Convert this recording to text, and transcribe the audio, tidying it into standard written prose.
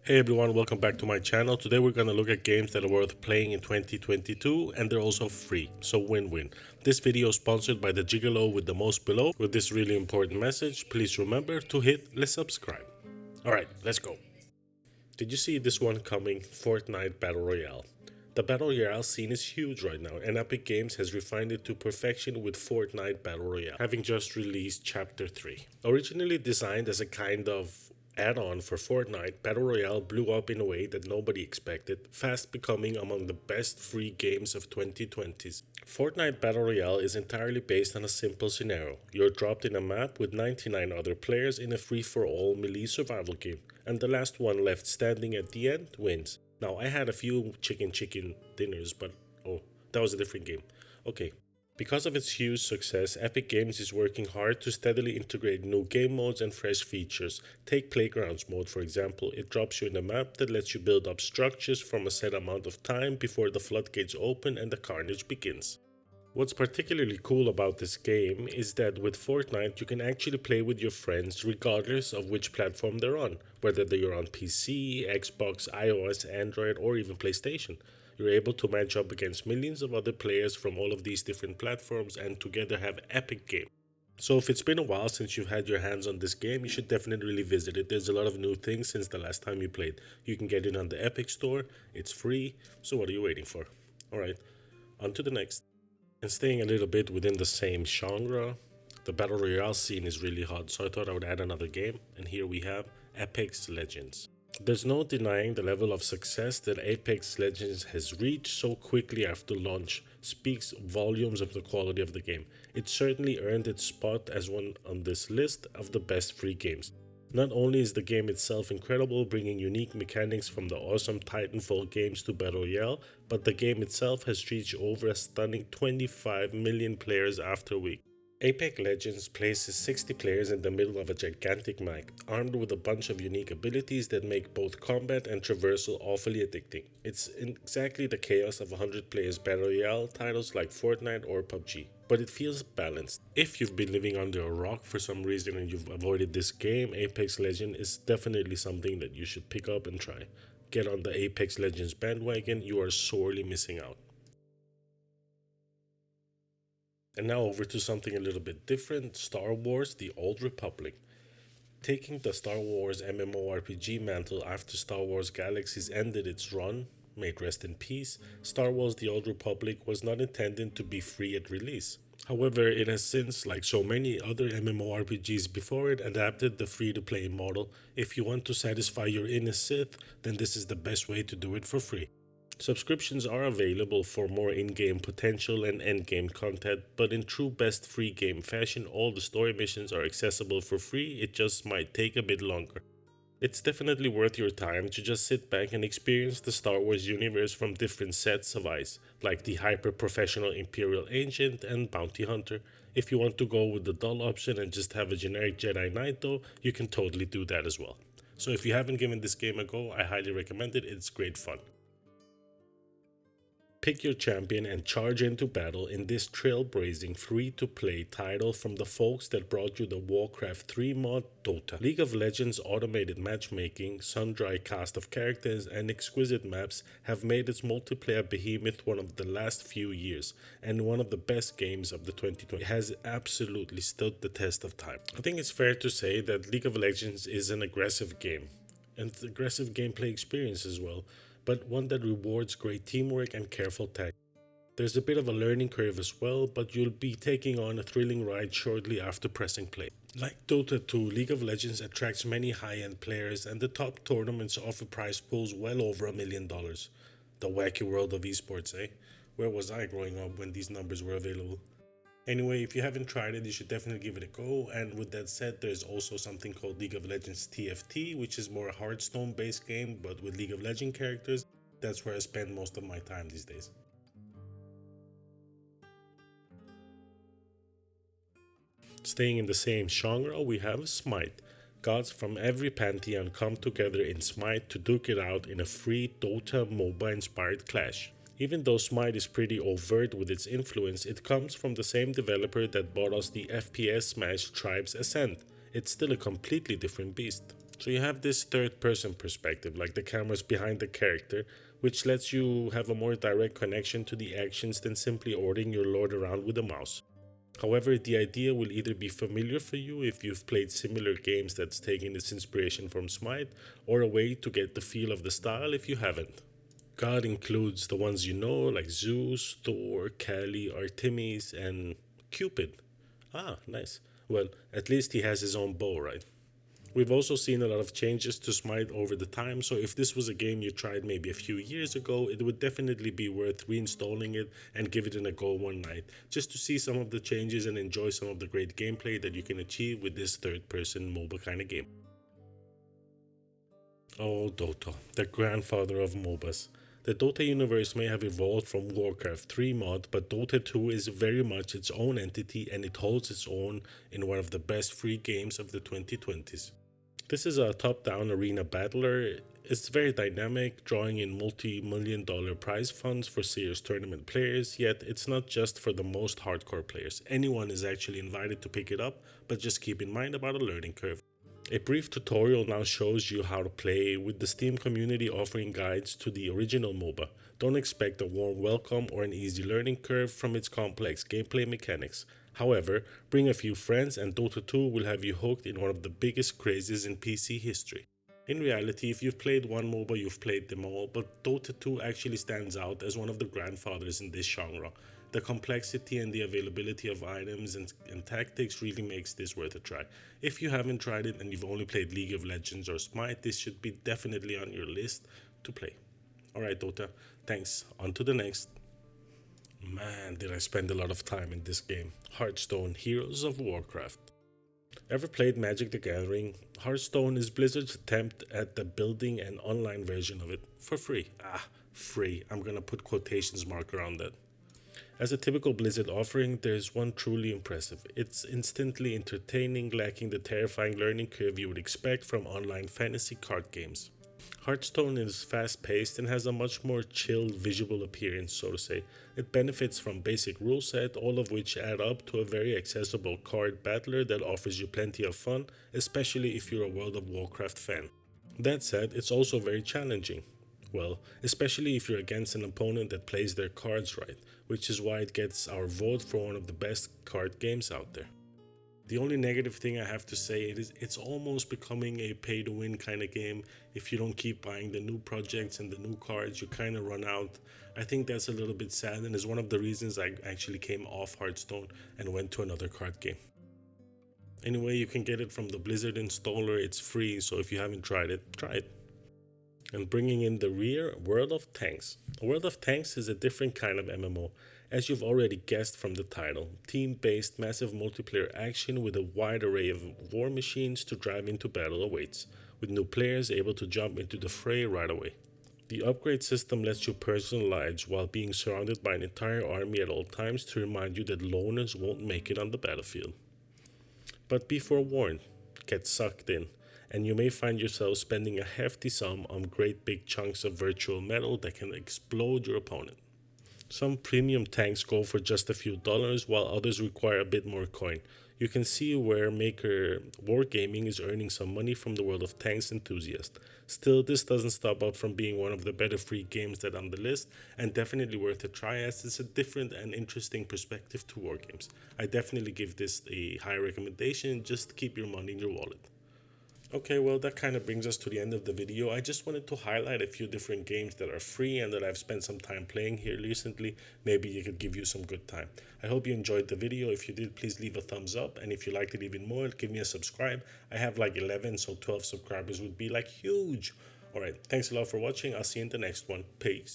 Hey everyone, welcome back to my channel. Today we're going to look at games that are worth playing in 2022 and they're also free, so win-win. This video is sponsored by the Gigolo with the most below. With this really important message, please remember to hit the subscribe. Alright, let's go. Did you see this one coming? Fortnite Battle Royale. The Battle Royale scene is huge right now, and Epic Games has refined it to perfection with Fortnite Battle Royale, having just released Chapter 3. Originally designed as a kind of add-on for Fortnite, Battle Royale blew up in a way that nobody expected, fast becoming among the best free games of 2020s. Fortnite Battle Royale is entirely based on a simple scenario. You're dropped in a map with 99 other players in a free-for-all melee survival game, and the last one left standing at the end wins. Now, I had a few chicken dinners, but oh, that was a different game. Okay. Because of its huge success, Epic Games is working hard to steadily integrate new game modes and fresh features. Take Playgrounds mode, for example. It drops you in a map that lets you build up structures from a set amount of time before the floodgates open and the carnage begins. What's particularly cool about this game is that with Fortnite you can actually play with your friends regardless of which platform they're on, whether they're on PC, Xbox, iOS, Android, or even PlayStation. You're able to match up against millions of other players from all of these different platforms and together have epic game. So if it's been a while since you've had your hands on this game, you should definitely really visit it. There's a lot of new things since the last time you played. You can get it on the Epic Store, it's free, so what are you waiting for? Alright, on to the next. And staying a little bit within the same genre, the Battle Royale scene is really hot, so I thought I would add another game, and here we have Apex Legends. There's no denying the level of success that Apex Legends has reached so quickly after launch speaks volumes of the quality of the game. It certainly earned its spot as one on this list of the best free games. Not only is the game itself incredible, bringing unique mechanics from the awesome Titanfall games to Battle Royale, but the game itself has reached over a stunning 25 million players after a week. Apex Legends places 60 players in the middle of a gigantic map, armed with a bunch of unique abilities that make both combat and traversal awfully addicting. It's exactly the chaos of 100 players Battle Royale titles like Fortnite or PUBG, but it feels balanced. If you've been living under a rock for some reason and you've avoided this game, Apex Legends is definitely something that you should pick up and try. Get on the Apex Legends bandwagon, you are sorely missing out. And now over to something a little bit different, Star Wars The Old Republic. Taking the Star Wars MMORPG mantle after Star Wars Galaxies ended its run, may it rest in peace, Star Wars The Old Republic was not intended to be free at release. However, it has since, like so many other MMORPGs before it, adapted the free-to-play model. If you want to satisfy your inner Sith, then this is the best way to do it for free. Subscriptions are available for more in-game potential and end-game content, but in true best free game fashion, all the story missions are accessible for free, it just might take a bit longer. It's definitely worth your time to just sit back and experience the Star Wars universe from different sets of eyes, like the hyper-professional Imperial Agent and Bounty Hunter. If you want to go with the dull option and just have a generic Jedi Knight though, you can totally do that as well. So if you haven't given this game a go, I highly recommend it, it's great fun. Pick your champion and charge into battle in this trailblazing free-to-play title from the folks that brought you the Warcraft 3 mod Dota. League of Legends' automated matchmaking, sun-dry cast of characters, and exquisite maps have made its multiplayer behemoth one of the last few years, and one of the best games of the 2020. It has absolutely stood the test of time. I think it's fair to say that League of Legends is an aggressive game, and it's aggressive gameplay experience as well, but one that rewards great teamwork and careful tactics. There's a bit of a learning curve as well, but you'll be taking on a thrilling ride shortly after pressing play. Like Dota 2, League of Legends attracts many high-end players, and the top tournaments offer prize pools well over $1 million. The wacky world of esports, eh? Where was I growing up when these numbers were available? Anyway, if you haven't tried it, you should definitely give it a go. And with that said, there's also something called League of Legends TFT, which is more a Hearthstone based game, but with League of Legends characters. That's where I spend most of my time these days. Staying in the same genre, we have Smite. Gods from every pantheon come together in Smite to duke it out in a free Dota MOBA inspired clash. Even though Smite is pretty overt with its influence, it comes from the same developer that brought us the FPS smash Tribes Ascent. It's still a completely different beast. So you have this third person perspective, like the camera's behind the character, which lets you have a more direct connection to the actions than simply ordering your lord around with a mouse. However, the idea will either be familiar for you if you've played similar games that's taken its inspiration from Smite, or a way to get the feel of the style if you haven't. God includes the ones you know, like Zeus, Thor, Kali, Artemis, and Cupid. Ah, nice. Well, at least he has his own bow, right? We've also seen a lot of changes to Smite over the time, so if this was a game you tried maybe a few years ago, it would definitely be worth reinstalling it and give it a go one night, just to see some of the changes and enjoy some of the great gameplay that you can achieve with this third person MOBA kind of game. Oh, Dota, the grandfather of MOBAs. The Dota universe may have evolved from Warcraft 3 mod, but Dota 2 is very much its own entity and it holds its own in one of the best free games of the 2020s. This is a top-down arena battler. It's very dynamic, drawing in multi-million-dollar prize funds for serious tournament players, yet it's not just for the most hardcore players. Anyone is actually invited to pick it up, but just keep in mind about a learning curve. A brief tutorial now shows you how to play, with the Steam community offering guides to the original MOBA. Don't expect a warm welcome or an easy learning curve from its complex gameplay mechanics. However, bring a few friends and Dota 2 will have you hooked in one of the biggest crazes in PC history. In reality, if you've played one MOBA, you've played them all, but Dota 2 actually stands out as one of the grandfathers in this genre. The complexity and the availability of items and tactics really makes this worth a try. If you haven't tried it and you've only played League of Legends or Smite, this should be definitely on your list to play. Alright Dota, thanks. On to the next. Man, did I spend a lot of time in this game. Hearthstone, Heroes of Warcraft. Ever played Magic the Gathering? Hearthstone is Blizzard's attempt at the building an online version of it for free. Ah, free. I'm gonna put quotations mark around that. As a typical Blizzard offering, there's one truly impressive. It's instantly entertaining, lacking the terrifying learning curve you would expect from online fantasy card games. Hearthstone is fast paced and has a much more chilled visual appearance, so to say. It benefits from basic rule set, all of which add up to a very accessible card battler that offers you plenty of fun, especially if you're a World of Warcraft fan. That said, it's also very challenging. Well, especially if you're against an opponent that plays their cards right, which is why it gets our vote for one of the best card games out there. The only negative thing I have to say is it's almost becoming a pay to win kind of game. If you don't keep buying the new projects and the new cards, you kind of run out. I think that's a little bit sad and is one of the reasons I actually came off Hearthstone and went to another card game. Anyway, you can get it from the Blizzard installer. It's free, so if you haven't tried it, try it. And bringing in the rear, World of Tanks. World of Tanks is a different kind of MMO, as you've already guessed from the title. Team-based massive multiplayer action with a wide array of war machines to drive into battle awaits, with new players able to jump into the fray right away. The upgrade system lets you personalize while being surrounded by an entire army at all times to remind you that loners won't make it on the battlefield. But be forewarned, get sucked in, and you may find yourself spending a hefty sum on great big chunks of virtual metal that can explode your opponent. Some premium tanks go for just a few dollars, while others require a bit more coin. You can see where Maker Wargaming is earning some money from the World of Tanks enthusiast. Still, this doesn't stop up from being one of the better free games that on the list, and definitely worth a try as it's a different and interesting perspective to wargames. I definitely give this a high recommendation, just keep your money in your wallet. Okay, well, that kind of brings us to the end of the video. I just wanted to highlight a few different games that are free and that I've spent some time playing here recently. Maybe it could give you some good time. I hope you enjoyed the video. If you did, please leave a thumbs up. And if you liked it even more, give me a subscribe. I have like 11, so 12 subscribers would be like huge. Alright, thanks a lot for watching. I'll see you in the next one. Peace.